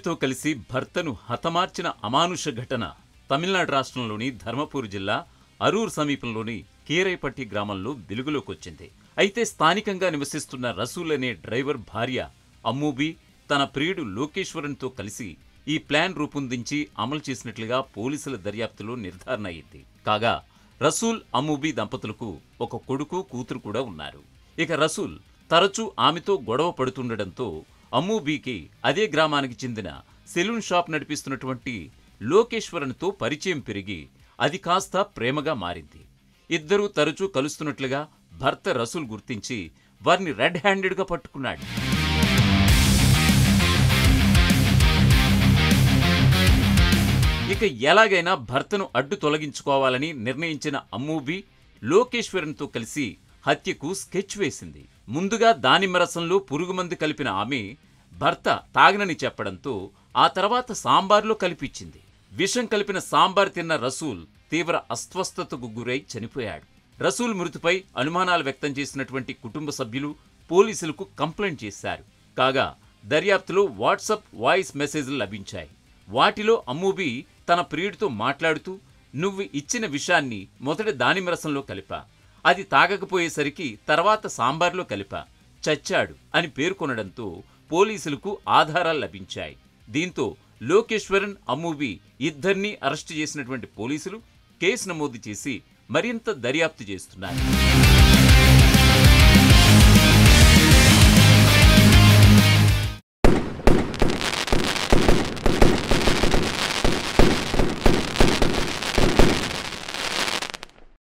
ప్రియుడితో కలిసి భర్తను హతమార్చిన అమానుష ఘటన తమిళనాడు రాష్ట్రంలోని ధర్మపూర్ జిల్లా అరూర్ సమీపంలోని కీరైపట్టి గ్రామంలో వెలుగులోకొచ్చింది. అయితే స్థానికంగా నివసిస్తున్న రసూల్ అనే డ్రైవర్ భార్య అమ్మూబీ తన ప్రియుడు లోకేశ్వరన్తో కలిసి ఈ ప్లాన్ రూపొందించి అమలు చేసినట్లుగా పోలీసుల దర్యాప్తులో నిర్ధారణ అయింది. కాగా రసూల్ అమ్మూబీ దంపతులకు ఒక కొడుకు కూతురు కూడా ఉన్నారు. ఇక రసూల్ తరచూ ఆమెతో గొడవ పడుతుండటంతో అమ్మూబీకి అదే గ్రామానికి చెందిన సెలూన్ షాప్ నడిపిస్తున్నటువంటి లోకేశ్వరన్తో పరిచయం పెరిగి అది కాస్త ప్రేమగా మారింది. ఇద్దరూ తరచూ కలుస్తున్నట్లుగా భర్త రసూల్ గుర్తించి వారిని రెడ్ హ్యాండెడ్గా పట్టుకున్నాడు. ఇక ఎలాగైనా భర్తను అడ్డు తొలగించుకోవాలని నిర్ణయించిన అమ్మూబీ లోకేశ్వరన్తో కలిసి హత్యకు స్కెచ్ వేసింది. ముందుగా దానిమ్మ రసంలో పురుగుమందు కలిపిన ఆమె భర్త తాగనని చెప్పడంతో ఆ తర్వాత సాంబార్లో కలిపిచ్చింది. విషం కలిపిన సాంబార్ తిన్న రసూల్ తీవ్ర అస్వస్థతకు గురై చనిపోయాడు. రసూల్ మృతిపై అనుమానాలు వ్యక్తం చేసినటువంటి కుటుంబ సభ్యులు పోలీసులకు కంప్లైంట్ చేశారు. కాగా దర్యాప్తులో వాట్సాప్ వాయిస్ మెసేజ్లు లభించాయి. వాటిలో అమ్మూబీ తన ప్రియుడితో మాట్లాడుతూ, నువ్వు ఇచ్చిన విషాన్ని మొదట దానిమ్మ రసంలో కలిపా, అది తాగకపోయేసరికి తర్వాత సాంబార్లో కలిపా, చచ్చాడు అని పేర్కొనడంతో పోలీసులకు ఆధారాలు లభించాయి. దీంతో లోకేశ్వరన్, అమ్మూబీ ఇద్దరినీ అరెస్టు చేసినటువంటి పోలీసులు కేసు నమోదు చేసి మరింత దర్యాప్తు చేస్తున్నారు.